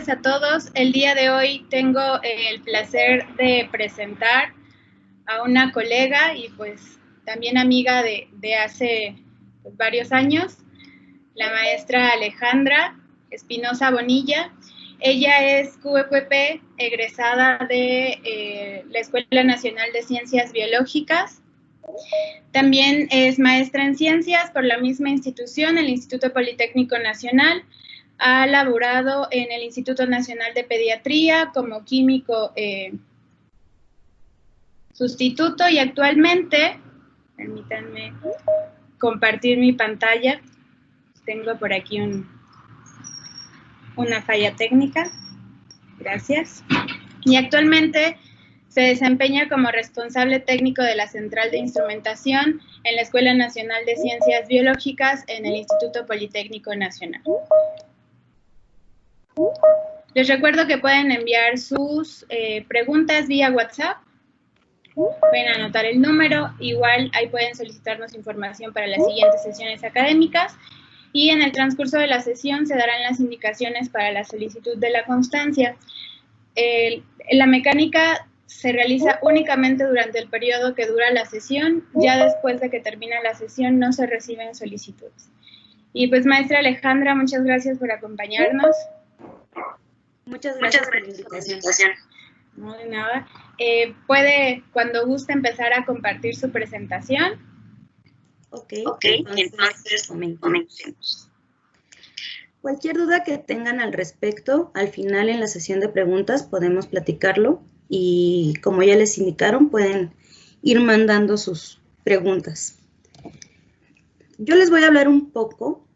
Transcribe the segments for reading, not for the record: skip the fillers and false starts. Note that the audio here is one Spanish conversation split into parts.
días a todos. El día de hoy tengo el placer de presentar a una colega y pues también amiga de hace varios años, la maestra Alejandra Espinosa Bonilla. Ella es QEPP, egresada de la Escuela Nacional de Ciencias Biológicas. También es maestra en ciencias por la misma institución, el Instituto Politécnico Nacional. Ha laborado en el Instituto Nacional de Pediatría como químico sustituto y actualmente, permítanme compartir mi pantalla, tengo por aquí una falla técnica, gracias. Y actualmente se desempeña como responsable técnico de la Central de Instrumentación en la Escuela Nacional de Ciencias Biológicas en el Instituto Politécnico Nacional. Les recuerdo que pueden enviar sus preguntas vía WhatsApp. Pueden anotar el número, igual ahí pueden solicitarnos información para las siguientes sesiones académicas y en el transcurso de la sesión se darán las indicaciones para la solicitud de la constancia. La mecánica se realiza únicamente durante el periodo que dura la sesión, ya después de que termina la sesión no se reciben solicitudes. Y pues maestra Alejandra, muchas gracias por acompañarnos. Muchas gracias por la invitación. No, de nada. ¿Puede, cuando guste, empezar a compartir su presentación? Ok, entonces comencemos. Cualquier duda que tengan al respecto, al final en la sesión de preguntas podemos platicarlo y como ya les indicaron, pueden ir mandando sus preguntas. Yo les voy a hablar un poco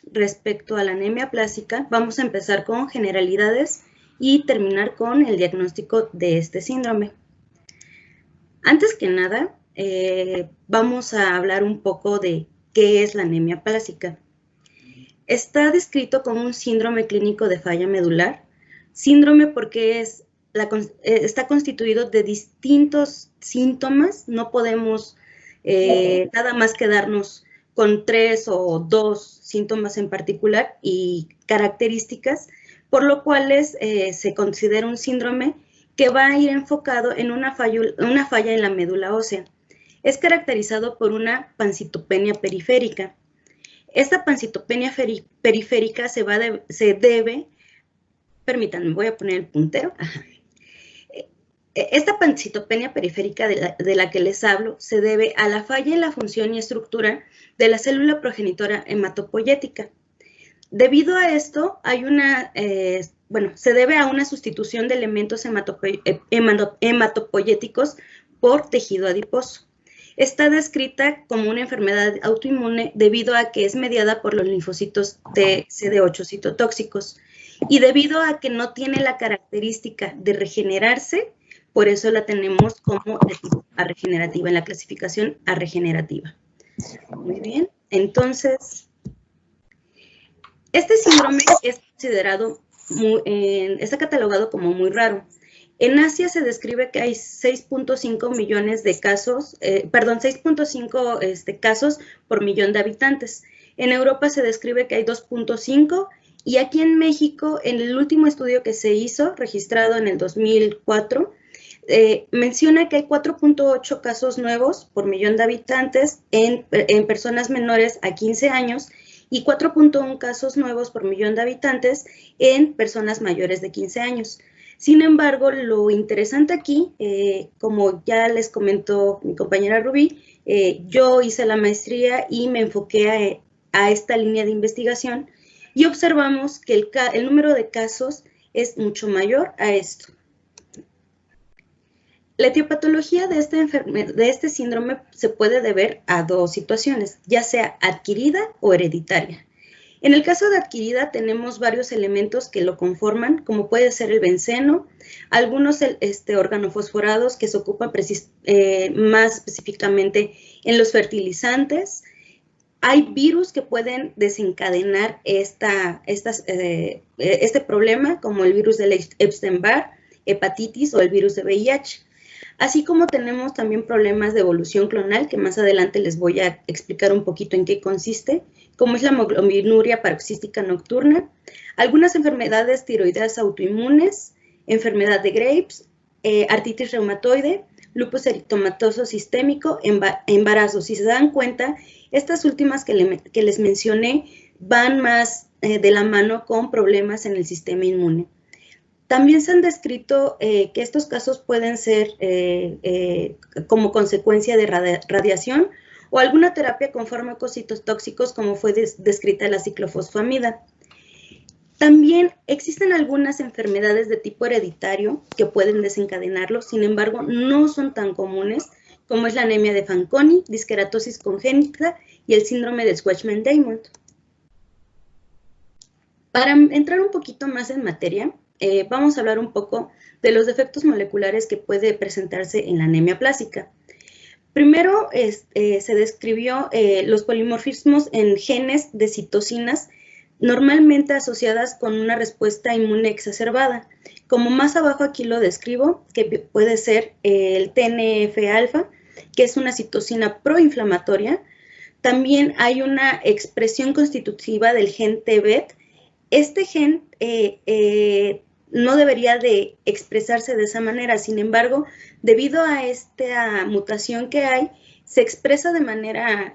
respecto a la anemia plástica. Vamos a empezar con generalidades y terminar con el diagnóstico de este síndrome. Antes que nada, vamos a hablar un poco de qué es la anemia plástica. Está descrito como un síndrome clínico de falla medular, síndrome porque está constituido de distintos síntomas, no podemos nada más quedarnos con 3 o 2 síntomas en particular y características, por lo cual se considera un síndrome que va a ir enfocado en una falla en la médula ósea. Es caracterizado por una pancitopenia periférica. Esta pancitopenia periférica se debe, permítanme, voy a poner el puntero. Esta pancitopenia periférica de la que les hablo se debe a la falla en la función y estructura de la célula progenitora hematopoyética. Debido a esto, se debe a una sustitución de elementos hematopoyéticos por tejido adiposo. Está descrita como una enfermedad autoinmune debido a que es mediada por los linfocitos de CD8 citotóxicos y debido a que no tiene la característica de regenerarse, por eso la tenemos como de tipo arregenerativa, en la clasificación arregenerativa. Muy bien, entonces, este síndrome es considerado, está catalogado como muy raro. En Asia se describe que hay 6.5 millones de casos, 6.5 casos por millón de habitantes. En Europa se describe que hay 2.5 y aquí en México, en el último estudio que se hizo, registrado en el 2004, menciona que hay 4.8 casos nuevos por millón de habitantes en personas menores a 15 años y 4.1 casos nuevos por millón de habitantes en personas mayores de 15 años. Sin embargo, lo interesante aquí, como ya les comentó mi compañera Rubí, yo hice la maestría y me enfoqué a esta línea de investigación y observamos que el número de casos es mucho mayor a esto. La etiopatología de este síndrome se puede deber a 2 situaciones, ya sea adquirida o hereditaria. En el caso de adquirida tenemos varios elementos que lo conforman, como puede ser el benceno, algunos organofosforados que se ocupan más específicamente en los fertilizantes. Hay virus que pueden desencadenar este problema, como el virus del Epstein-Barr, hepatitis o el virus de VIH. Así como tenemos también problemas de evolución clonal, que más adelante les voy a explicar un poquito en qué consiste, como es la hemoglobinuria paroxística nocturna, algunas enfermedades tiroideas autoinmunes, enfermedad de Graves, artritis reumatoide, lupus eritematoso sistémico, embarazo. Si se dan cuenta, estas últimas que les mencioné van más de la mano con problemas en el sistema inmune. También se han descrito que estos casos pueden ser como consecuencia de radiación o alguna terapia con fármacos citotóxicos como fue descrita la ciclofosfamida. También existen algunas enfermedades de tipo hereditario que pueden desencadenarlo, sin embargo, no son tan comunes, como es la anemia de Fanconi, disqueratosis congénita y el síndrome de Shwachman-Diamond. Para entrar un poquito más en materia, vamos a hablar un poco de los defectos moleculares que puede presentarse en la anemia plástica. Primero, se describió los polimorfismos en genes de citocinas normalmente asociadas con una respuesta inmune exacerbada. Como más abajo aquí lo describo, que puede ser el TNF-alfa, que es una citocina proinflamatoria. También hay una expresión constitutiva del gen TBET. Este gen no debería de expresarse de esa manera, sin embargo, debido a esta mutación que hay, se expresa de manera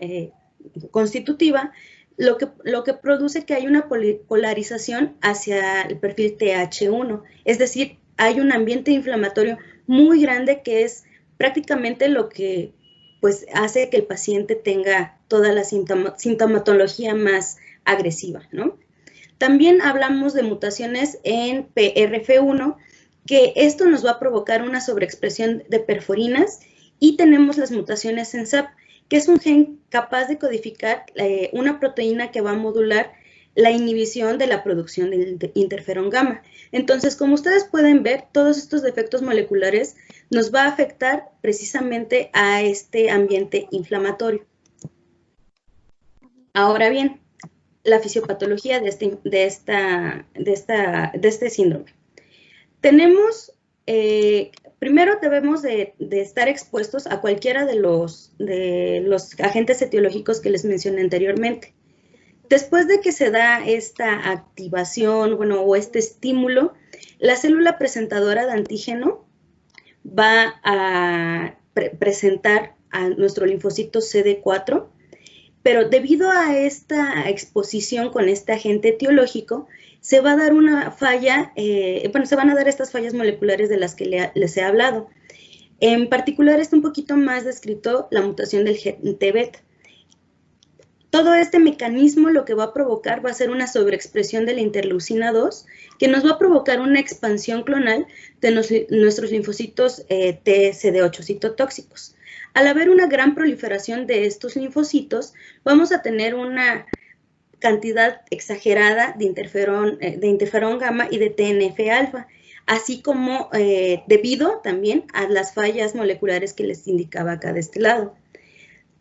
constitutiva, lo que produce que hay una polarización hacia el perfil TH1, es decir, hay un ambiente inflamatorio muy grande que es prácticamente lo que pues, hace que el paciente tenga toda la sintomatología más agresiva, ¿no? También hablamos de mutaciones en PRF1, que esto nos va a provocar una sobreexpresión de perforinas, y tenemos las mutaciones en SAP, que es un gen capaz de codificar una proteína que va a modular la inhibición de la producción de interferón gamma. Entonces, como ustedes pueden ver, todos estos defectos moleculares nos va a afectar precisamente a este ambiente inflamatorio. Ahora bien, la fisiopatología de este síndrome. Tenemos, primero debemos de estar expuestos a cualquiera de los agentes etiológicos que les mencioné anteriormente. Después de que se da esta activación, bueno, o este estímulo, la célula presentadora de antígeno va a presentar a nuestro linfocito CD4, pero debido a esta exposición con este agente etiológico, se va a dar una falla, se van a dar estas fallas moleculares de las que les he hablado. En particular está un poquito más descrito la mutación del gen TBET. Todo este mecanismo lo que va a provocar va a ser una sobreexpresión de la interleucina 2, que nos va a provocar una expansión clonal de nuestros linfocitos TCD8 citotóxicos. Al haber una gran proliferación de estos linfocitos, vamos a tener una cantidad exagerada de interferón gamma y de TNF-alfa, así como debido también a las fallas moleculares que les indicaba acá de este lado.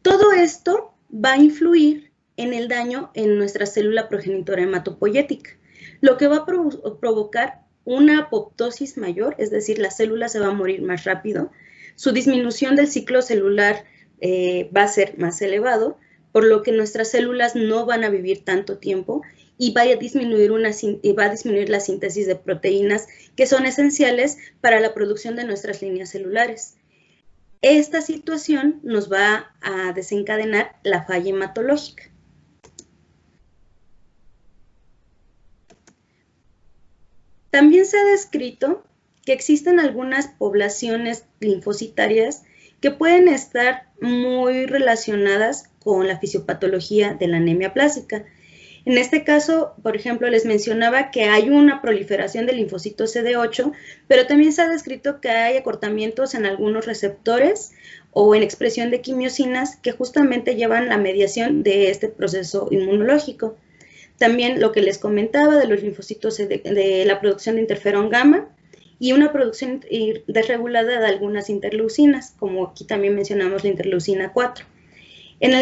Todo esto va a influir en el daño en nuestra célula progenitora hematopoyética, lo que va a provocar una apoptosis mayor, es decir, la célula se va a morir más rápido, su disminución del ciclo celular va a ser más elevado, por lo que nuestras células no van a vivir tanto tiempo y va a disminuir la síntesis de proteínas que son esenciales para la producción de nuestras líneas celulares. Esta situación nos va a desencadenar la falla hematológica. También se ha descrito que existen algunas poblaciones linfocitarias que pueden estar muy relacionadas con la fisiopatología de la anemia plástica. En este caso, por ejemplo, les mencionaba que hay una proliferación de linfocitos CD8, pero también se ha descrito que hay acortamientos en algunos receptores o en expresión de quimiosinas que justamente llevan la mediación de este proceso inmunológico. También lo que les comentaba de los linfocitos de la producción de interferón gamma y una producción desregulada de algunas interleucinas, como aquí también mencionamos la interleucina 4. En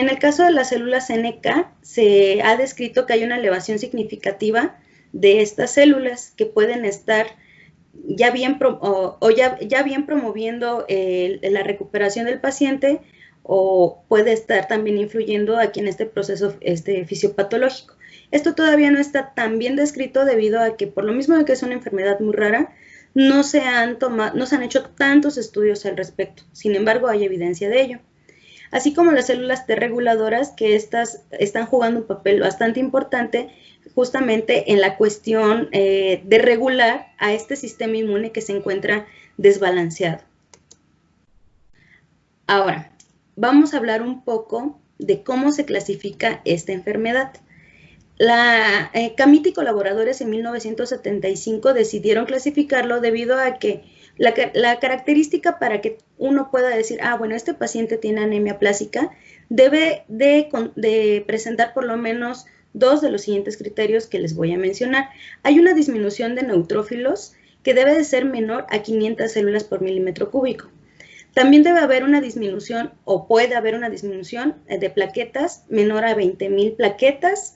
el caso de las células NK, se ha descrito que hay una elevación significativa de estas células que pueden estar ya bien promoviendo la recuperación del paciente, o puede estar también influyendo aquí en este proceso fisiopatológico. Esto todavía no está tan bien descrito debido a que, por lo mismo de que es una enfermedad muy rara, no se han hecho tantos estudios al respecto. Sin embargo, hay evidencia de ello. Así como las células T reguladoras, que estas están jugando un papel bastante importante justamente en la cuestión de regular a este sistema inmune que se encuentra desbalanceado. Ahora, vamos a hablar un poco de cómo se clasifica esta enfermedad. Camiti y colaboradores en 1975 decidieron clasificarlo debido a que la característica para que uno pueda decir, bueno, este paciente tiene anemia plásica, debe de presentar por lo menos 2 de los siguientes criterios que les voy a mencionar. Hay una disminución de neutrófilos que debe de ser menor a 500 células por milímetro cúbico. También debe haber una disminución, o puede haber una disminución de plaquetas menor a 20,000 plaquetas,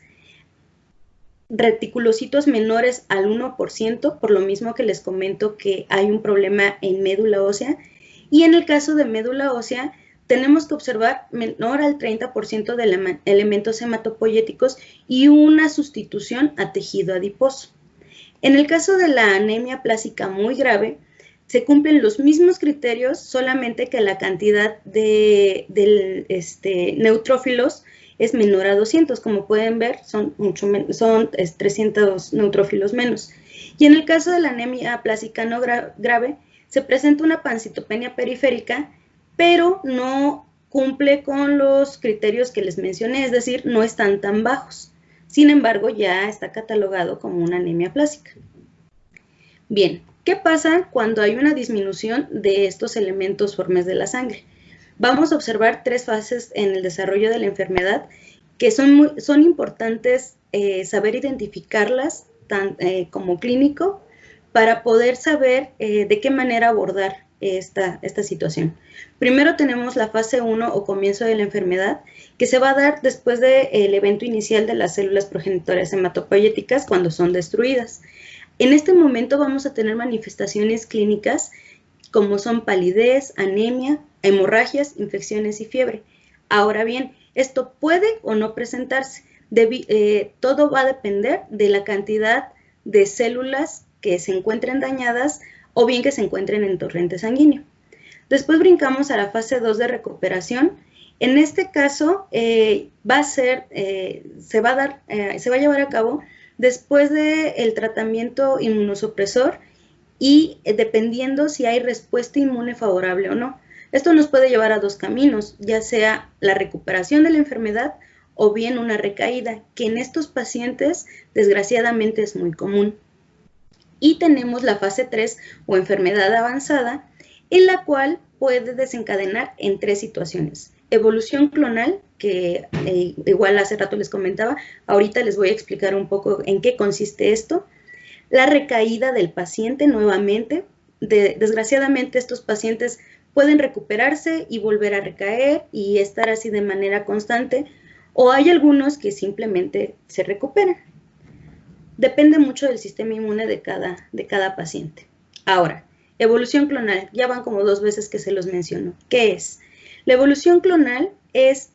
reticulocitos menores al 1%, por lo mismo que les comento que hay un problema en médula ósea, y en el caso de médula ósea tenemos que observar menor al 30% de elementos hematopoyéticos y una sustitución a tejido adiposo. En el caso de la anemia plásica muy grave, se cumplen los mismos criterios, solamente que la cantidad de neutrófilos es menor a 200, como pueden ver, son 300 neutrófilos menos. Y en el caso de la anemia plástica no grave, se presenta una pancitopenia periférica, pero no cumple con los criterios que les mencioné, es decir, no están tan bajos. Sin embargo, ya está catalogado como una anemia plástica. Bien, ¿qué pasa cuando hay una disminución de estos elementos formes de la sangre? Vamos a observar 3 fases en el desarrollo de la enfermedad que son importantes saber identificarlas como clínico para poder saber de qué manera abordar esta situación. Primero tenemos la fase 1 o comienzo de la enfermedad, que se va a dar después del evento inicial de las células progenitoras hematopoyéticas cuando son destruidas. En este momento vamos a tener manifestaciones clínicas como son palidez, anemia, hemorragias, infecciones y fiebre. Ahora bien, esto puede o no presentarse. Todo va a depender de la cantidad de células que se encuentren dañadas o bien que se encuentren en torrente sanguíneo. Después brincamos a la fase 2 de recuperación. En este caso, se va a llevar a cabo después del tratamiento inmunosupresor y dependiendo si hay respuesta inmune favorable o no. Esto nos puede llevar a 2 caminos, ya sea la recuperación de la enfermedad o bien una recaída, que en estos pacientes desgraciadamente es muy común. Y tenemos la fase 3 o enfermedad avanzada, en la cual puede desencadenar en 3 situaciones. Evolución clonal, que igual hace rato les comentaba, ahorita les voy a explicar un poco en qué consiste esto. La recaída del paciente nuevamente. Desgraciadamente estos pacientes pueden recuperarse y volver a recaer y estar así de manera constante, o hay algunos que simplemente se recuperan. Depende mucho del sistema inmune de cada paciente. Ahora, evolución clonal, ya van como 2 veces que se los menciono. ¿Qué es? La evolución clonal es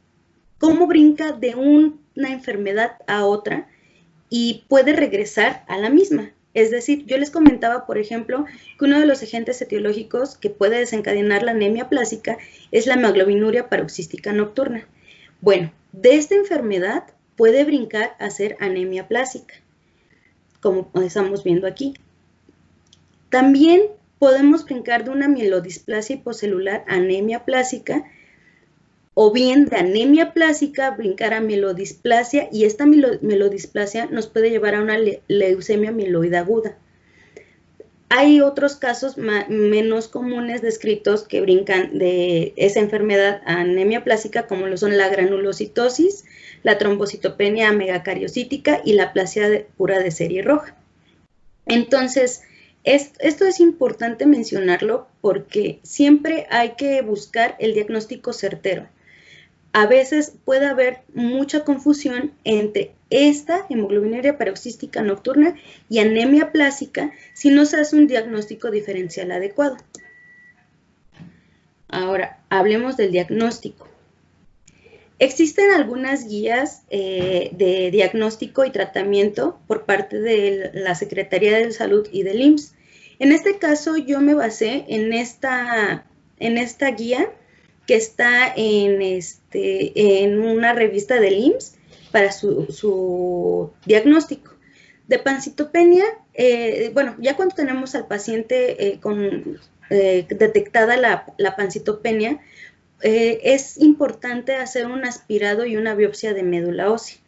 cómo brinca de una enfermedad a otra y puede regresar a la misma. Es decir, yo les comentaba, por ejemplo, que uno de los agentes etiológicos que puede desencadenar la anemia plásica es la hemoglobinuria paroxística nocturna. Bueno, de esta enfermedad puede brincar a ser anemia plásica, como estamos viendo aquí. También podemos brincar de una mielodisplasia hipocelular a anemia plásica, o bien de anemia plásica brincar a mielodisplasia, y esta mielodisplasia nos puede llevar a una leucemia mieloide aguda. Hay otros casos menos comunes descritos que brincan de esa enfermedad a anemia plástica, como lo son la granulocitosis, la trombocitopenia megacariocítica y la aplasia pura de serie roja. Entonces, esto es importante mencionarlo porque siempre hay que buscar el diagnóstico certero. a veces puede haber mucha confusión entre esta hemoglobinuria paroxística nocturna y anemia plásica si no se hace un diagnóstico diferencial adecuado. Ahora, hablemos del diagnóstico. Existen algunas guías de diagnóstico y tratamiento por parte de la Secretaría de Salud y del IMSS. En este caso, yo me basé en esta guía que está en una revista del IMSS para su diagnóstico. De pancitopenia, bueno, ya cuando tenemos al paciente detectada la pancitopenia, es importante hacer un aspirado y una biopsia de médula ósea.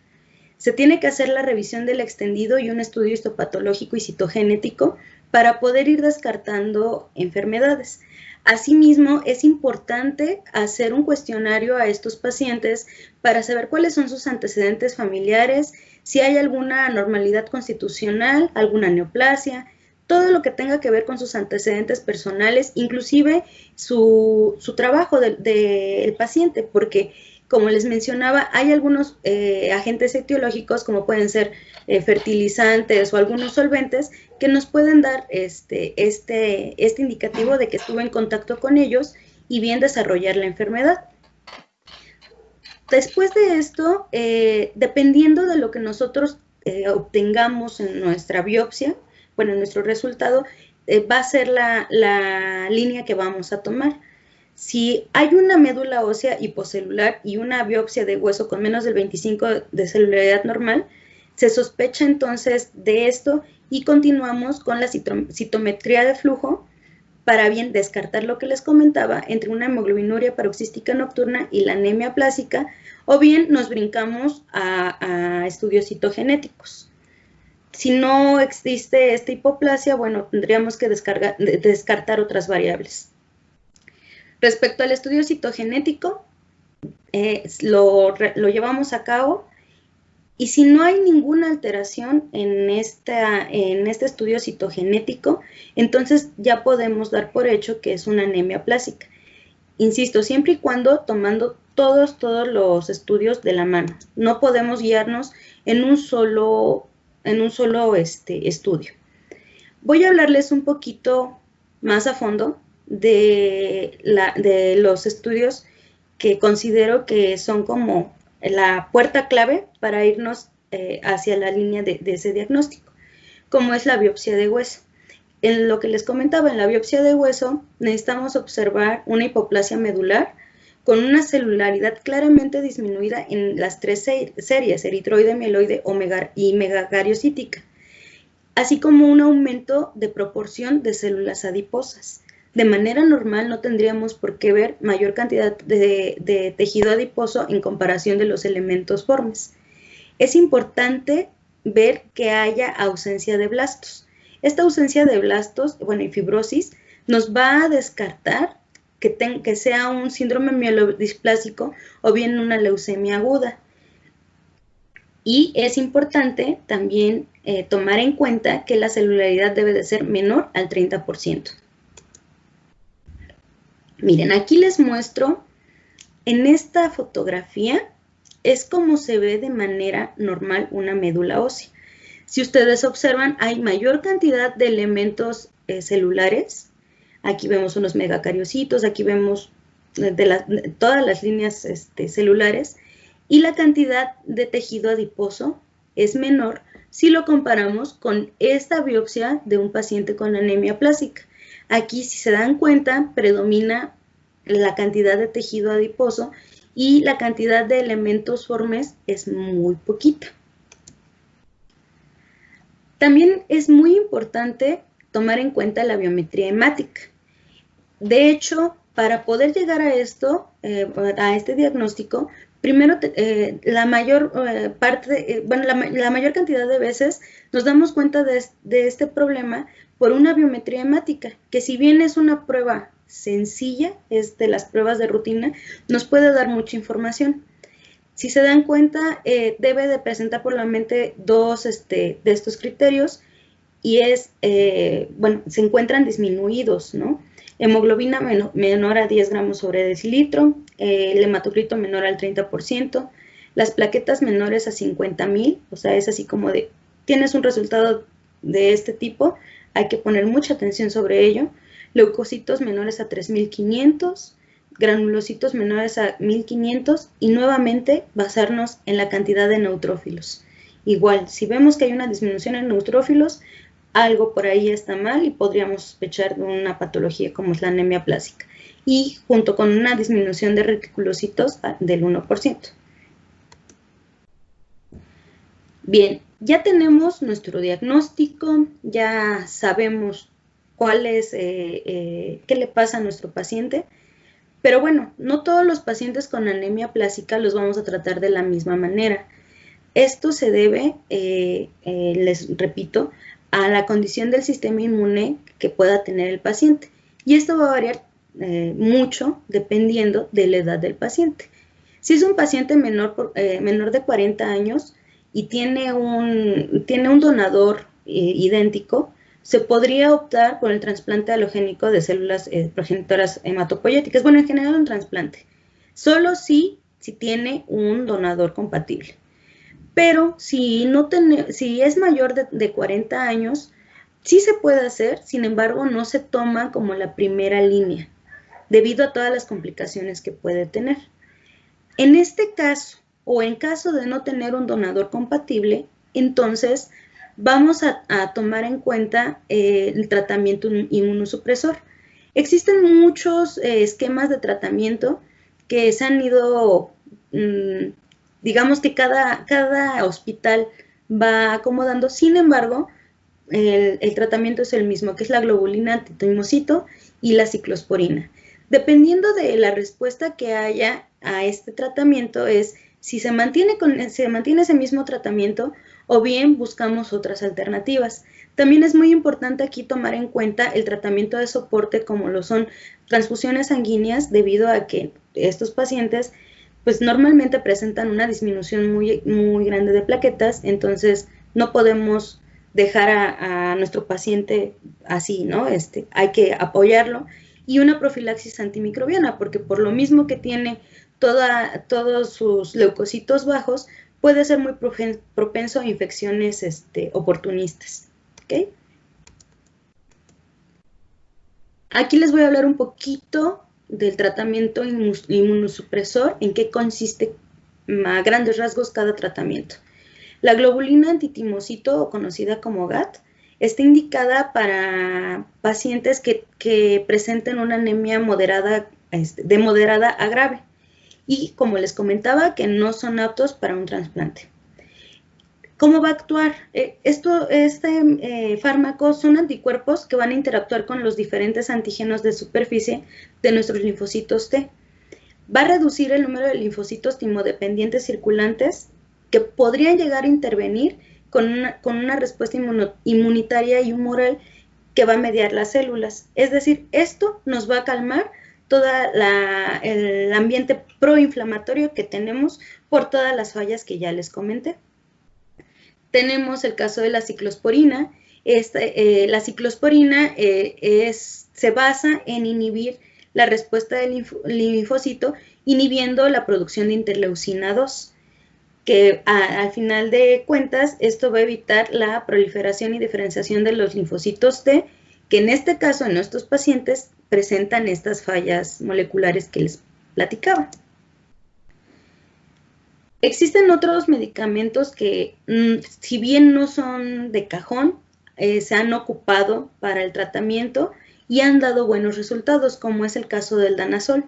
Se tiene que hacer la revisión del extendido y un estudio histopatológico y citogenético para poder ir descartando enfermedades. Asimismo, es importante hacer un cuestionario a estos pacientes para saber cuáles son sus antecedentes familiares, si hay alguna anormalidad constitucional, alguna neoplasia, todo lo que tenga que ver con sus antecedentes personales, inclusive su trabajo del paciente, porque, como les mencionaba, hay algunos agentes etiológicos, como pueden ser fertilizantes o algunos solventes, que nos pueden dar este indicativo de que estuvo en contacto con ellos y bien desarrollar la enfermedad. Después de esto, dependiendo de lo que nosotros obtengamos en nuestra biopsia, bueno, nuestro resultado va a ser la línea que vamos a tomar. Si hay una médula ósea hipocelular y una biopsia de hueso con menos del 25 de celularidad normal, se sospecha entonces de esto y continuamos con la citometría de flujo para bien descartar lo que les comentaba entre una hemoglobinuria paroxística nocturna y la anemia plásica, o bien nos brincamos a estudios citogenéticos. Si no existe esta hipoplasia, bueno, tendríamos que descartar otras variables. Respecto al estudio citogenético, lo llevamos a cabo y si no hay ninguna alteración en este estudio citogenético, entonces ya podemos dar por hecho que es una anemia plásica. Insisto, siempre y cuando tomando todos los estudios de la mano. No podemos guiarnos en un solo estudio. Voy a hablarles un poquito más a fondo de los estudios que considero que son como la puerta clave para irnos hacia la línea de ese diagnóstico, como es la biopsia de hueso. En lo que les comentaba, en la biopsia de hueso necesitamos observar una hipoplasia medular con una celularidad claramente disminuida en las tres series, eritroide, mieloide y megacariocítica, así como un aumento de proporción de células adiposas. De manera normal no tendríamos por qué ver mayor cantidad de tejido adiposo en comparación de los elementos formes. Es importante ver que haya ausencia de blastos. Esta ausencia de blastos, bueno, y fibrosis, nos va a descartar que sea un síndrome mielodisplásico o bien una leucemia aguda. Y es importante también tomar en cuenta que la celularidad debe de ser menor al 30%. Miren, aquí les muestro, en esta fotografía, es como se ve de manera normal una médula ósea. Si ustedes observan, hay mayor cantidad de elementos celulares. Aquí vemos unos megacariocitos, aquí vemos todas las líneas celulares, y la cantidad de tejido adiposo es menor si lo comparamos con esta biopsia de un paciente con anemia plástica. Aquí, si se dan cuenta, predomina la cantidad de tejido adiposo y la cantidad de elementos formes es muy poquita. También es muy importante tomar en cuenta la biometría hemática. De hecho, para poder llegar a esto, a este diagnóstico, primero la mayor cantidad de veces nos damos cuenta de este problema por una biometría hemática, que si bien es una prueba sencilla, es de las pruebas de rutina, nos puede dar mucha información. Si se dan cuenta, debe de presentar por la mente dos de estos criterios y se encuentran disminuidos, ¿no? hemoglobina menor a 10 gramos sobre decilitro, el hematocrito menor al 30%, las plaquetas menores a 50,000, o sea, es así como de, tienes un resultado de este tipo, hay que poner mucha atención sobre ello, leucocitos menores a 3,500, granulocitos menores a 1,500 y nuevamente basarnos en la cantidad de neutrófilos. Igual, si vemos que hay una disminución en neutrófilos, algo por ahí está mal y podríamos sospechar de una patología como es la anemia plásica. Y junto con una disminución de reticulocitos del 1%. Bien, ya tenemos nuestro diagnóstico, ya sabemos cuál es, qué le pasa a nuestro paciente, pero bueno, no todos los pacientes con anemia plásica los vamos a tratar de la misma manera. Esto se debe, les repito, a la condición del sistema inmune que pueda tener el paciente. Y esto va a variar mucho dependiendo de la edad del paciente. Si es un paciente menor de 40 años y tiene un donador idéntico, se podría optar por el trasplante halogénico de células progenitoras hematopoyéticas. Bueno, en general un trasplante. Solo si tiene un donador compatible. Pero si es mayor de 40 años, sí se puede hacer, sin embargo, no se toma como la primera línea, debido a todas las complicaciones que puede tener. En este caso, o en caso de no tener un donador compatible, entonces vamos a tomar en cuenta el tratamiento inmunosupresor. Existen muchos esquemas de tratamiento que se han ido digamos que cada hospital va acomodando, sin embargo, el tratamiento es el mismo, que es la globulina antitimocito y la ciclosporina. Dependiendo de la respuesta que haya a este tratamiento es si se mantiene ese mismo tratamiento o bien buscamos otras alternativas. También es muy importante aquí tomar en cuenta el tratamiento de soporte como lo son transfusiones sanguíneas, debido a que estos pacientes pues normalmente presentan una disminución muy, muy grande de plaquetas, entonces no podemos dejar a nuestro paciente así, ¿no? Hay que apoyarlo. Y una profilaxis antimicrobiana, porque por lo mismo que tiene todos sus leucocitos bajos, puede ser muy propenso a infecciones oportunistas. ¿Okay? Aquí les voy a hablar un poquito del tratamiento inmunosupresor, en qué consiste a grandes rasgos cada tratamiento. La globulina antitimocito, o conocida como GAT, está indicada para pacientes que presenten una anemia moderada, de moderada a grave y, como les comentaba, que no son aptos para un trasplante. ¿Cómo va a actuar? Este fármaco son anticuerpos que van a interactuar con los diferentes antígenos de superficie de nuestros linfocitos T. Va a reducir el número de linfocitos timodependientes circulantes que podrían llegar a intervenir con una respuesta inmunitaria y humoral que va a mediar las células. Es decir, esto nos va a calmar todo el ambiente proinflamatorio que tenemos por todas las fallas que ya les comenté. Tenemos el caso de la ciclosporina. La ciclosporina se basa en inhibir la respuesta del linfocito, inhibiendo la producción de interleucina 2, que al final de cuentas esto va a evitar la proliferación y diferenciación de los linfocitos T, que en este caso en estos pacientes presentan estas fallas moleculares que les platicaba. Existen otros medicamentos que, si bien no son de cajón, se han ocupado para el tratamiento y han dado buenos resultados, como es el caso del danazol.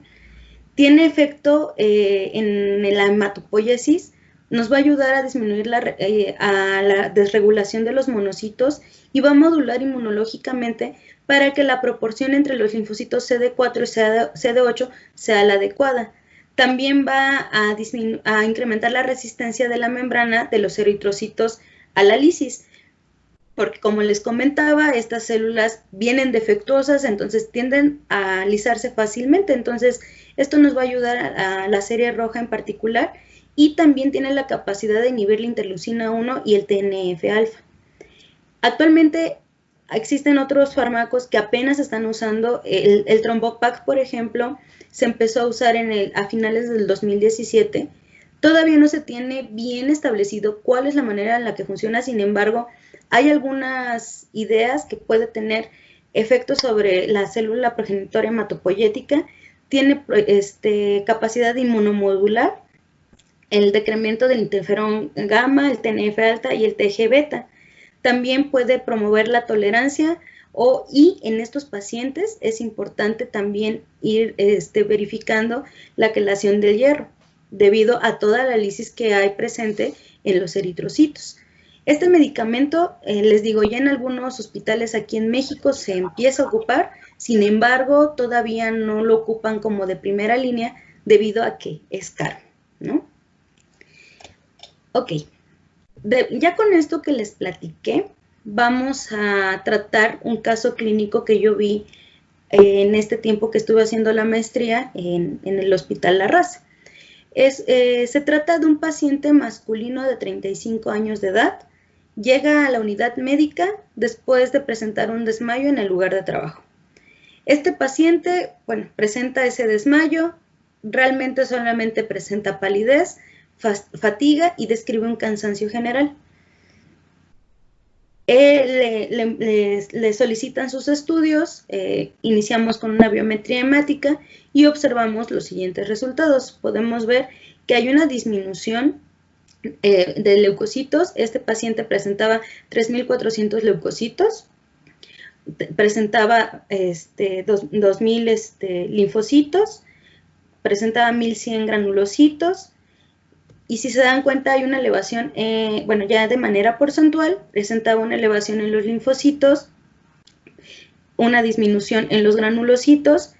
Tiene efecto en la hematopoiesis, nos va a ayudar a disminuir la desregulación de los monocitos y va a modular inmunológicamente para que la proporción entre los linfocitos CD4 y CD8 sea la adecuada. También va a incrementar la resistencia de la membrana de los eritrocitos a la lisis, porque como les comentaba, estas células vienen defectuosas, entonces tienden a alisarse fácilmente. Entonces, esto nos va a ayudar a la serie roja en particular, y también tiene la capacidad de inhibir la interleucina 1 y el TNF-alfa. Actualmente existen otros fármacos que apenas se están usando. El Trombopac, por ejemplo, se empezó a usar a finales del 2017. Todavía no se tiene bien establecido cuál es la manera en la que funciona, sin embargo, hay algunas ideas que puede tener efectos sobre la célula progenitora hematopoyética, tiene capacidad inmunomodular, el decremento del interferón gamma, el TNF alta y el TG beta. También puede promover la tolerancia y en estos pacientes es importante también ir verificando la quelación del hierro, debido a toda la lisis que hay presente en los eritrocitos. Este medicamento, les digo, ya en algunos hospitales aquí en México se empieza a ocupar, sin embargo, todavía no lo ocupan como de primera línea debido a que es caro, ¿no? Ok, ya con esto que les platiqué, vamos a tratar un caso clínico que yo vi en este tiempo que estuve haciendo la maestría en el Hospital La Raza. Se trata de un paciente masculino de 35 años de edad, llega a la unidad médica después de presentar un desmayo en el lugar de trabajo. Este paciente, bueno, presenta ese desmayo, realmente solamente presenta palidez, fatiga y describe un cansancio general. Le solicitan sus estudios, iniciamos con una biometría hemática y observamos los siguientes resultados. Podemos ver que hay una disminución de leucocitos. Este paciente presentaba 3.400 leucocitos, presentaba 2.000 linfocitos, presentaba 1.100 granulocitos. Y si se dan cuenta hay una elevación, bueno, ya de manera porcentual, presentaba una elevación en los linfocitos, una disminución en los granulocitos.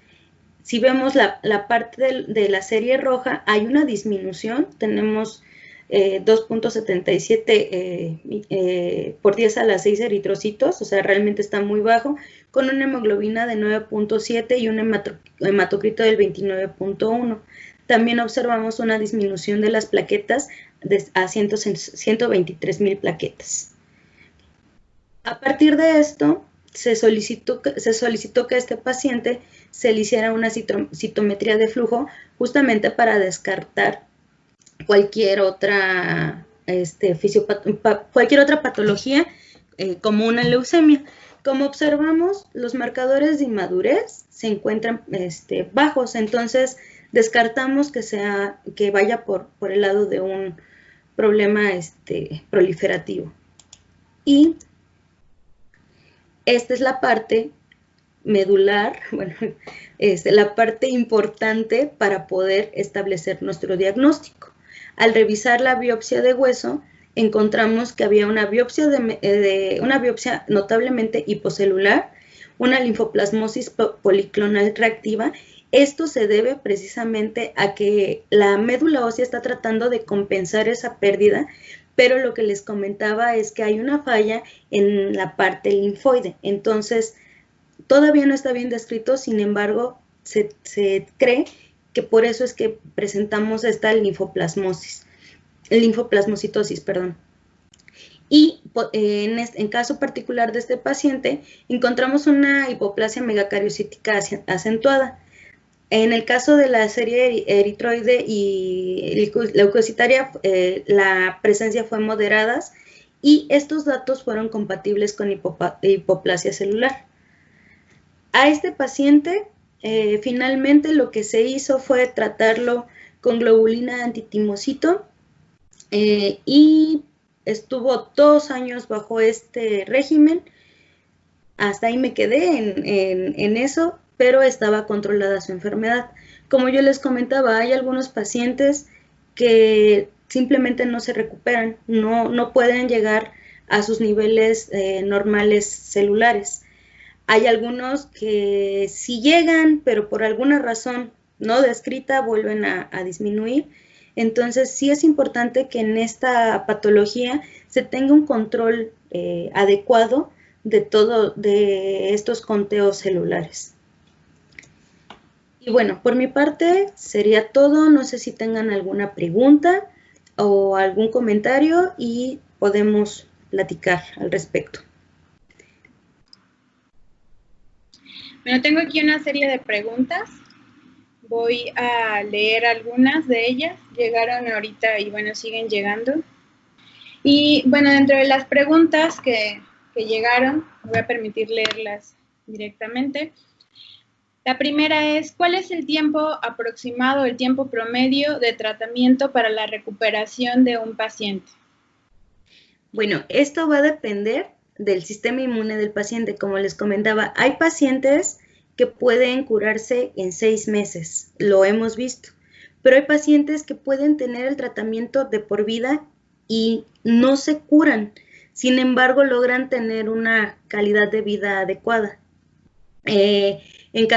Si vemos la parte de la serie roja, hay una disminución, tenemos 2.77 por 10 a la 6 eritrocitos, o sea, realmente está muy bajo, con una hemoglobina de 9.7 y un hematocrito del 29.1. También observamos una disminución de las plaquetas a 123.000 plaquetas. A partir de esto, se solicitó que a este paciente se le hiciera una citometría de flujo justamente para descartar cualquier otra patología como una leucemia. Como observamos, los marcadores de inmadurez se encuentran bajos, entonces descartamos que vaya por el lado de un problema proliferativo. Y esta es la parte medular, bueno, la parte importante para poder establecer nuestro diagnóstico. Al revisar la biopsia de hueso, encontramos que había una biopsia notablemente hipocelular, una linfoplasmosis policlonal reactiva. Esto se debe precisamente a que la médula ósea está tratando de compensar esa pérdida, pero lo que les comentaba es que hay una falla en la parte linfoide. Entonces, todavía no está bien descrito, sin embargo, se cree que por eso es que presentamos esta linfoplasmocitosis, perdón. Y en caso particular de este paciente, encontramos una hipoplasia megacariocítica acentuada. En el caso de la serie eritroide y leucocitaria, la presencia fue moderada y estos datos fueron compatibles con hipoplasia celular. A este paciente, finalmente lo que se hizo fue tratarlo con globulina antitimocito y estuvo 2 años bajo este régimen. Hasta ahí me quedé en eso, pero estaba controlada su enfermedad. Como yo les comentaba, hay algunos pacientes que simplemente no se recuperan, no pueden llegar a sus niveles normales celulares. Hay algunos que sí llegan, pero por alguna razón no descrita vuelven a disminuir. Entonces sí es importante que en esta patología se tenga un control adecuado de estos conteos celulares. Y bueno, por mi parte sería todo. No sé si tengan alguna pregunta o algún comentario y podemos platicar al respecto. Bueno, tengo aquí una serie de preguntas. Voy a leer algunas de ellas. Llegaron ahorita y bueno, siguen llegando. Y bueno, dentro de las preguntas que llegaron, me voy a permitir leerlas directamente. La primera es, ¿cuál es el tiempo aproximado, el tiempo promedio de tratamiento para la recuperación de un paciente? Bueno, esto va a depender del sistema inmune del paciente. Como les comentaba, hay pacientes que pueden curarse en 6 meses, lo hemos visto, pero hay pacientes que pueden tener el tratamiento de por vida y no se curan, sin embargo logran tener una calidad de vida adecuada. En el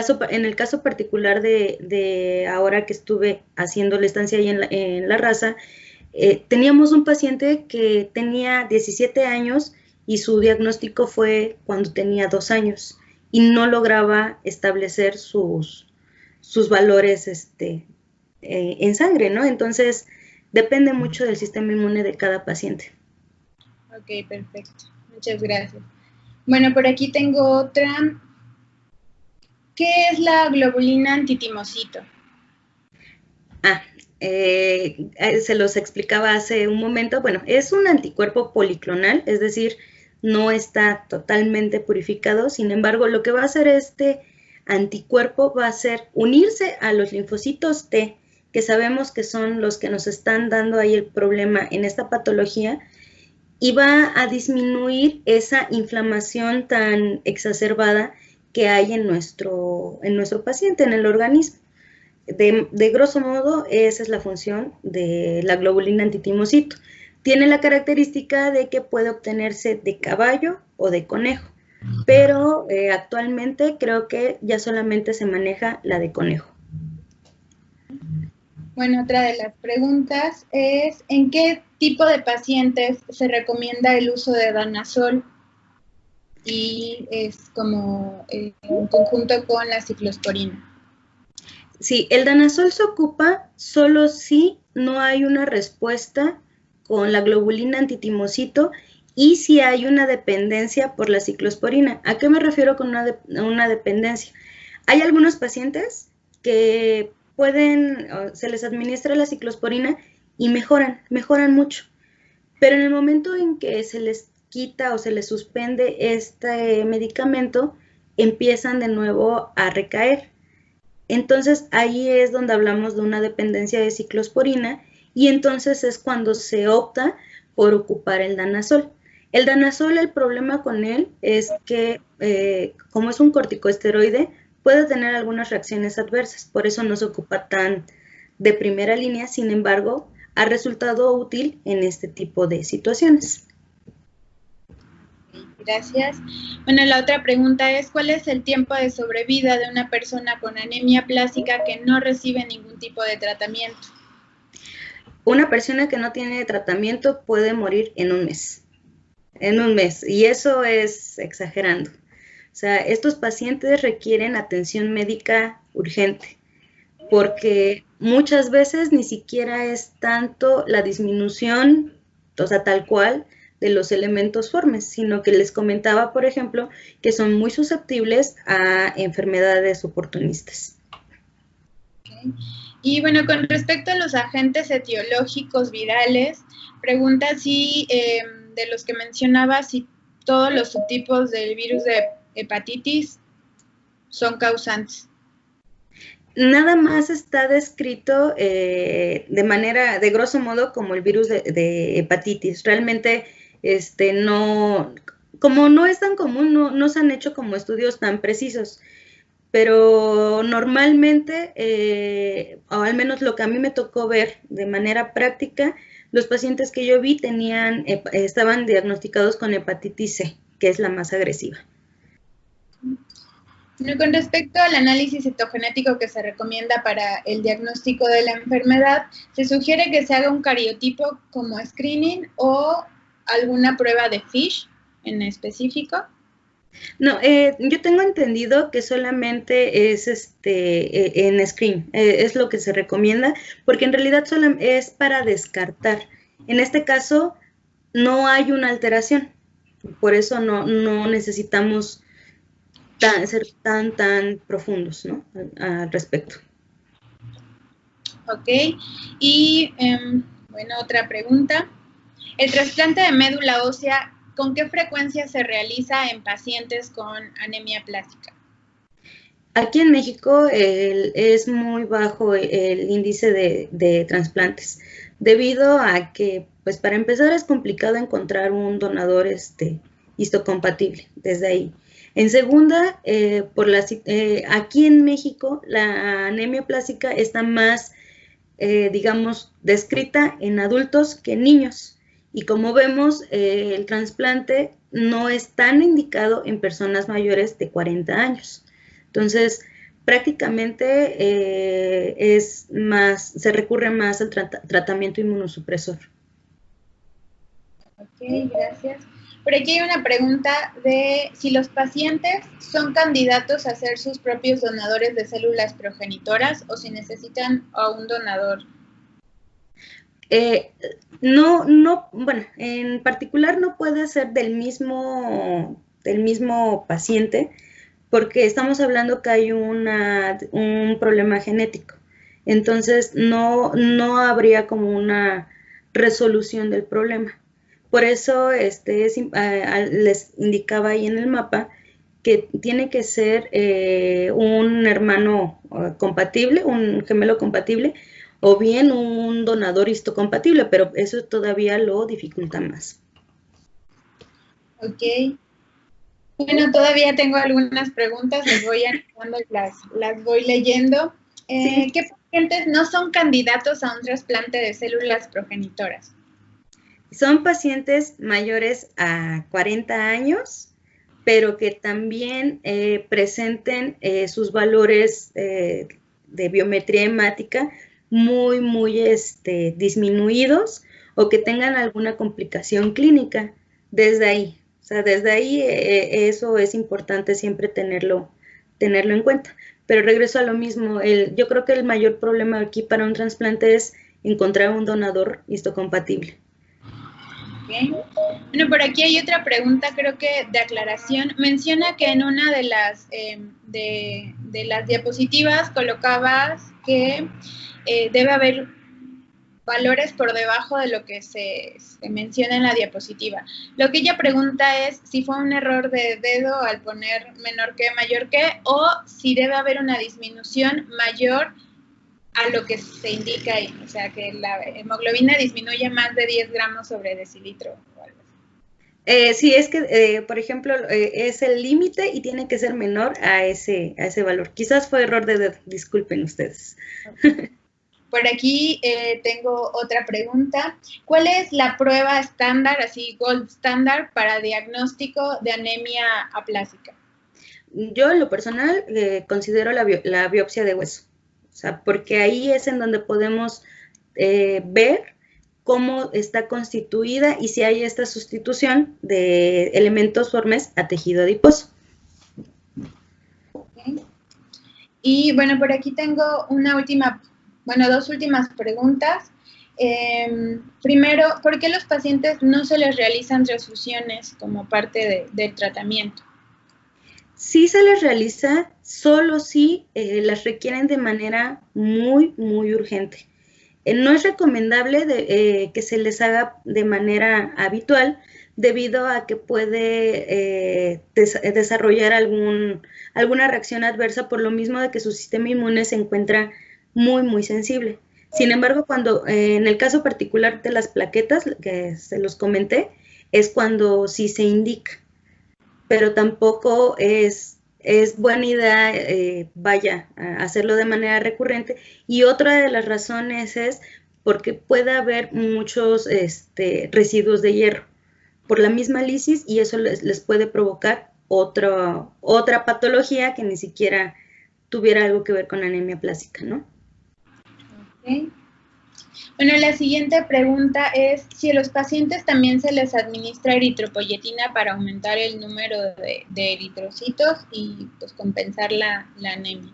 caso particular de ahora que estuve haciendo la estancia ahí en la raza, teníamos un paciente que tenía 17 años y su diagnóstico fue cuando tenía 2 años y no lograba establecer sus valores en sangre, ¿no? Entonces, depende mucho del sistema inmune de cada paciente. Ok, perfecto. Muchas gracias. Bueno, por aquí tengo otra. ¿Qué es la globulina antitimocito? Se los explicaba hace un momento. Bueno, es un anticuerpo policlonal, es decir, no está totalmente purificado. Sin embargo, lo que va a hacer este anticuerpo va a ser unirse a los linfocitos T, que sabemos que son los que nos están dando ahí el problema en esta patología, y va a disminuir esa inflamación tan exacerbada que hay en nuestro paciente, en el organismo. De grosso modo, esa es la función de la globulina antitimocito. Tiene la característica de que puede obtenerse de caballo o de conejo, pero actualmente creo que ya solamente se maneja la de conejo. Bueno, otra de las preguntas es, ¿en qué tipo de pacientes se recomienda el uso de danazol? Y es como en conjunto con la ciclosporina. Sí, el danazol se ocupa solo si no hay una respuesta con la globulina antitimocito y si hay una dependencia por la ciclosporina. ¿A qué me refiero con una dependencia? Hay algunos pacientes que se les administra la ciclosporina y mejoran mucho, pero en el momento en que se les quita o se les suspende este medicamento, empiezan de nuevo a recaer. Entonces ahí es donde hablamos de una dependencia de ciclosporina y entonces es cuando se opta por ocupar el danazol. El danazol, el problema con él es que como es un corticosteroide, puede tener algunas reacciones adversas, por eso no se ocupa tan de primera línea, sin embargo, ha resultado útil en este tipo de situaciones. Gracias. Bueno, la otra pregunta es, ¿cuál es el tiempo de sobrevida de una persona con anemia plástica que no recibe ningún tipo de tratamiento? Una persona que no tiene tratamiento puede morir en un mes. Y eso es exagerando. O sea, estos pacientes requieren atención médica urgente, porque muchas veces ni siquiera es tanto la disminución, o sea, tal cual, de los elementos formes, sino que les comentaba, por ejemplo, que son muy susceptibles a enfermedades oportunistas. Okay. Y bueno, con respecto a los agentes etiológicos virales, pregunta si de los que mencionaba, si todos los subtipos del virus de hepatitis son causantes. Nada más está descrito de grosso modo como el virus de hepatitis. Realmente, como no es tan común, no se han hecho como estudios tan precisos. Pero normalmente, o al menos lo que a mí me tocó ver de manera práctica, los pacientes que yo vi estaban diagnosticados con hepatitis C, que es la más agresiva. Con respecto al análisis citogenético que se recomienda para el diagnóstico de la enfermedad, se sugiere que se haga un cariotipo como screening o alguna prueba de FISH en específico. No, yo tengo entendido que solamente es en screen, es lo que se recomienda, porque en realidad solo es para descartar. En este caso no hay una alteración, por eso no necesitamos ser tan profundos, ¿no? Al respecto. Ok, y bueno, otra pregunta. El trasplante de médula ósea, ¿con qué frecuencia se realiza en pacientes con anemia plástica? Aquí en México es muy bajo el índice de trasplantes, debido a que, pues para empezar, es complicado encontrar un donador histocompatible desde ahí. En segunda, aquí en México la anemia plástica está más, digamos, descrita en adultos que en niños. Y como vemos, el trasplante no es tan indicado en personas mayores de 40 años. Entonces, prácticamente se recurre más al tratamiento inmunosupresor. Ok, gracias. Por aquí hay una pregunta de si los pacientes son candidatos a ser sus propios donadores de células progenitoras o si necesitan a un donador. Bueno, en particular no puede ser del mismo paciente, porque estamos hablando que hay un problema genético. Entonces, no habría como una resolución del problema. Por eso les indicaba ahí en el mapa que tiene que ser un hermano compatible, un gemelo compatible, o bien un donador histocompatible, pero eso todavía lo dificulta más. Ok. Bueno, todavía tengo algunas preguntas, las voy anotando y las voy leyendo. Sí. ¿Qué pacientes no son candidatos a un trasplante de células progenitoras? Son pacientes mayores a 40 años, pero que también presenten sus valores de biometría hemática muy disminuidos, o que tengan alguna complicación clínica desde ahí. O sea, desde ahí eso es importante siempre tenerlo en cuenta. Pero regreso a lo mismo, yo creo que el mayor problema aquí para un trasplante es encontrar un donador histocompatible. Okay. Bueno, por aquí hay otra pregunta, creo que de aclaración. Menciona que en una de las diapositivas colocabas que debe haber valores por debajo de lo que se menciona en la diapositiva. Lo que ella pregunta es si fue un error de dedo al poner menor que, mayor que, o si debe haber una disminución mayor a lo que se indica ahí, o sea, que la hemoglobina disminuye más de 10 gramos sobre decilitro o algo así. Sí, es que, por ejemplo, es el límite y tiene que ser menor a ese valor. Quizás fue error de dedo, disculpen ustedes. Okay. Por aquí tengo otra pregunta. ¿Cuál es la prueba estándar, así gold standard, para diagnóstico de anemia aplásica? Yo, en lo personal, considero la biopsia de hueso. O sea, porque ahí es en donde podemos ver cómo está constituida y si hay esta sustitución de elementos formes a tejido adiposo. Okay. Y bueno, por aquí tengo dos últimas preguntas. Primero, ¿por qué los pacientes no se les realizan transfusiones como parte del tratamiento? Sí se les realiza, solo si las requieren de manera muy urgente. No es recomendable que se les haga de manera habitual, debido a que puede desarrollar alguna reacción adversa, por lo mismo de que su sistema inmune se encuentra muy sensible. Sin embargo, cuando en el caso particular de las plaquetas, que se los comenté, es cuando sí se indica, pero tampoco es buena idea, a hacerlo de manera recurrente. Y otra de las razones es porque puede haber muchos residuos de hierro por la misma lisis, y eso les puede provocar otra patología que ni siquiera tuviera algo que ver con anemia plástica, ¿no? Okay. Bueno, la siguiente pregunta es si a los pacientes también se les administra eritropoyetina para aumentar el número de eritrocitos y pues compensar la anemia.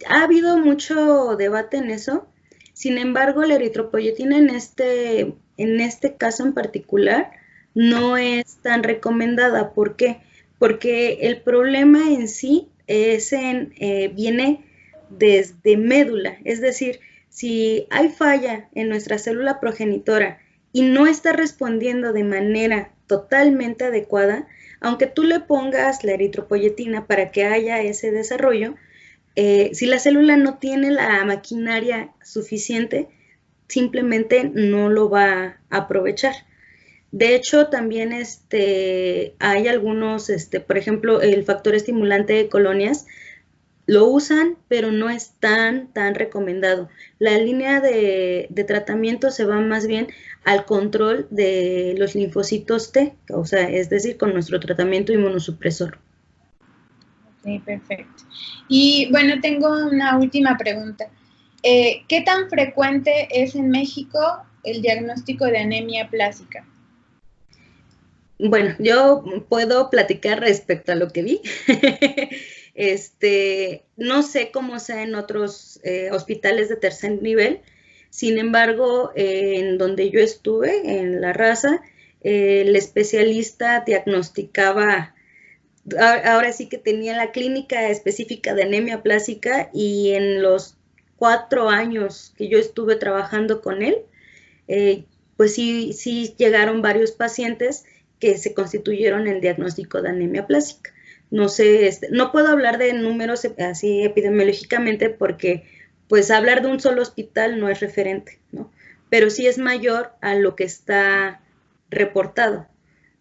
Ha habido mucho debate en eso. Sin embargo, la eritropoyetina en este caso en particular no es tan recomendada. ¿Por qué? porque el problema en sí viene desde médula, es decir, si hay falla en nuestra célula progenitora y no está respondiendo de manera totalmente adecuada, aunque tú le pongas la eritropoyetina para que haya ese desarrollo, si la célula no tiene la maquinaria suficiente, simplemente no lo va a aprovechar. De hecho, también hay algunos, por ejemplo, el factor estimulante de colonias, lo usan, pero no es tan recomendado. La línea de tratamiento se va más bien al control de los linfocitos T, o sea, es decir, con nuestro tratamiento inmunosupresor. Ok, perfecto. Y bueno, tengo una última pregunta. ¿Qué tan frecuente es en México el diagnóstico de anemia plásica? Bueno, yo puedo platicar respecto a lo que vi. No sé cómo sea en otros hospitales de tercer nivel. Sin embargo, en donde yo estuve, en La Raza, el especialista diagnosticaba, ahora sí que tenía la clínica específica de anemia plásica, y en los 4 años que yo estuve trabajando con él, pues sí llegaron varios pacientes que se constituyeron en diagnóstico de anemia plásica. No sé, no puedo hablar de números así epidemiológicamente porque pues hablar de un solo hospital no es referente, ¿no? Pero sí es mayor a lo que está reportado.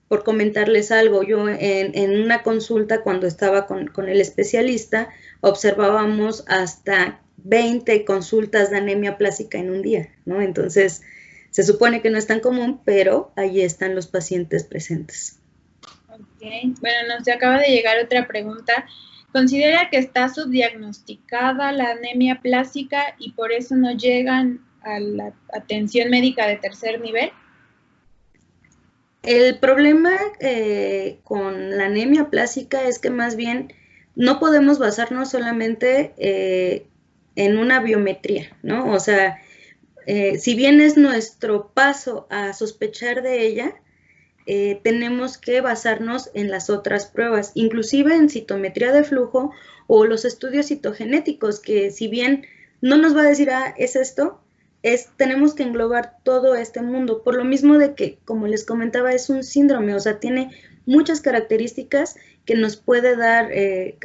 Por comentarles algo, yo en una consulta cuando estaba con el especialista observábamos hasta 20 consultas de anemia plásica en un día, ¿no? Entonces, se supone que no es tan común, pero ahí están los pacientes presentes. Ok, bueno, nos acaba de llegar otra pregunta. ¿Considera que está subdiagnosticada la anemia plásica y por eso no llegan a la atención médica de tercer nivel? El problema con la anemia plásica es que más bien no podemos basarnos solamente en una biometría, ¿no? O sea, si bien es nuestro paso a sospechar de ella, tenemos que basarnos en las otras pruebas, inclusive en citometría de flujo o los estudios citogenéticos, que si bien no nos va a decir, es esto, tenemos que englobar todo este mundo, por lo mismo de que, como les comentaba, es un síndrome, o sea, tiene muchas características que nos puede dar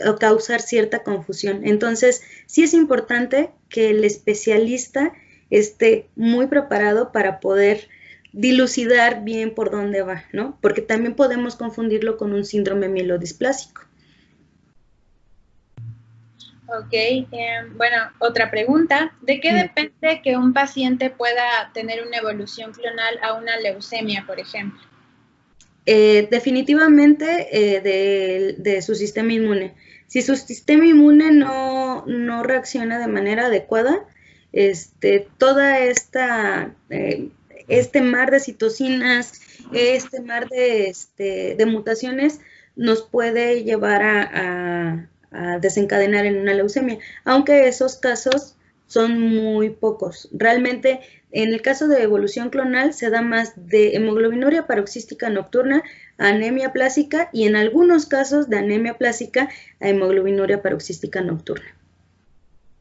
o causar cierta confusión. Entonces, sí es importante que el especialista esté muy preparado para poder dilucidar bien por dónde va, ¿no? Porque también podemos confundirlo con un síndrome mielodisplásico. Ok, bueno, otra pregunta. ¿De qué depende que un paciente pueda tener una evolución clonal a una leucemia, por ejemplo? Definitivamente de su sistema inmune. Si su sistema inmune no reacciona de manera adecuada, toda este mar de citocinas, este mar de mutaciones nos puede llevar a desencadenar en una leucemia, aunque esos casos son muy pocos. Realmente, en el caso de evolución clonal, se da más de hemoglobinuria paroxística nocturna a anemia plásica y en algunos casos de anemia plásica a hemoglobinuria paroxística nocturna.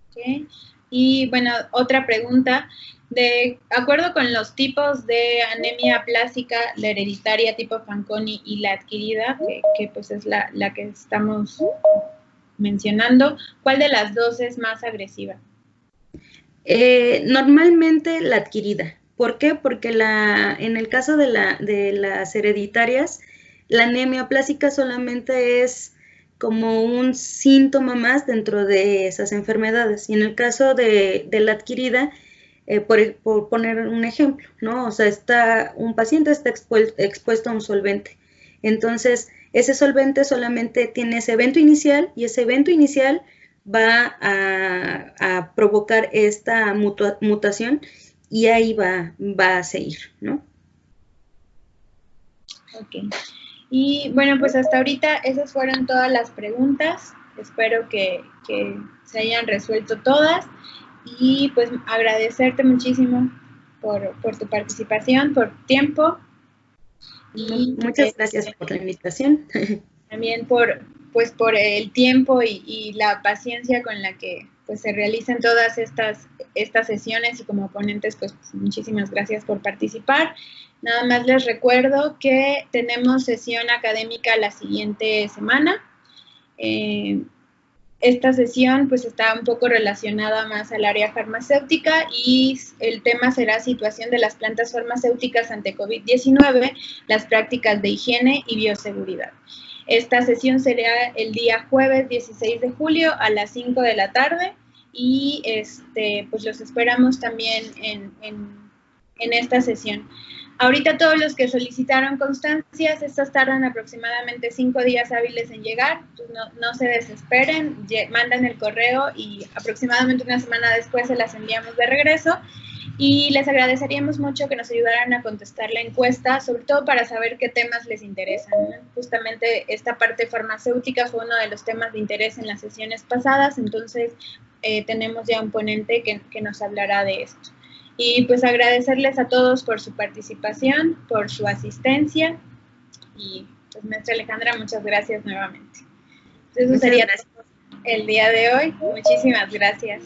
Okay. Y bueno, otra pregunta. De acuerdo con los tipos de anemia plásica, la hereditaria tipo Fanconi y la adquirida, que pues es la que estamos mencionando, ¿cuál de las dos es más agresiva? Normalmente la adquirida. ¿Por qué? Porque en el caso de las hereditarias, la anemia plásica solamente es como un síntoma más dentro de esas enfermedades. Y en el caso de la adquirida, por poner un ejemplo, ¿no? O sea, un paciente está expuesto a un solvente. Entonces, ese solvente solamente tiene ese evento inicial y ese evento inicial va a provocar esta mutación y ahí va a seguir, ¿no? Ok. Y bueno, pues hasta ahorita esas fueron todas las preguntas. Espero que se hayan resuelto todas y pues agradecerte muchísimo por tu participación, por tu tiempo. Y muchas gracias por la invitación. también por el tiempo y la paciencia con la que pues se realizan todas estas sesiones, y como ponentes pues muchísimas gracias por participar. Nada más les recuerdo que tenemos sesión académica la siguiente semana. Esta sesión pues está un poco relacionada más al área farmacéutica y el tema será situación de las plantas farmacéuticas ante COVID-19, las prácticas de higiene y bioseguridad. Esta sesión será el día jueves 16 de julio a las 5 de la tarde y pues los esperamos también en esta sesión. Ahorita todos los que solicitaron constancias, estas tardan aproximadamente 5 días hábiles en llegar, pues no se desesperen, mandan el correo y aproximadamente una semana después se las enviamos de regreso. Y les agradeceríamos mucho que nos ayudaran a contestar la encuesta, sobre todo para saber qué temas les interesan, ¿no? Justamente esta parte farmacéutica fue uno de los temas de interés en las sesiones pasadas, entonces tenemos ya un ponente que nos hablará de esto. Y pues agradecerles a todos por su participación, por su asistencia. Y pues maestra Alejandra, muchas gracias nuevamente. Eso sería todo el día de hoy. Muchísimas gracias.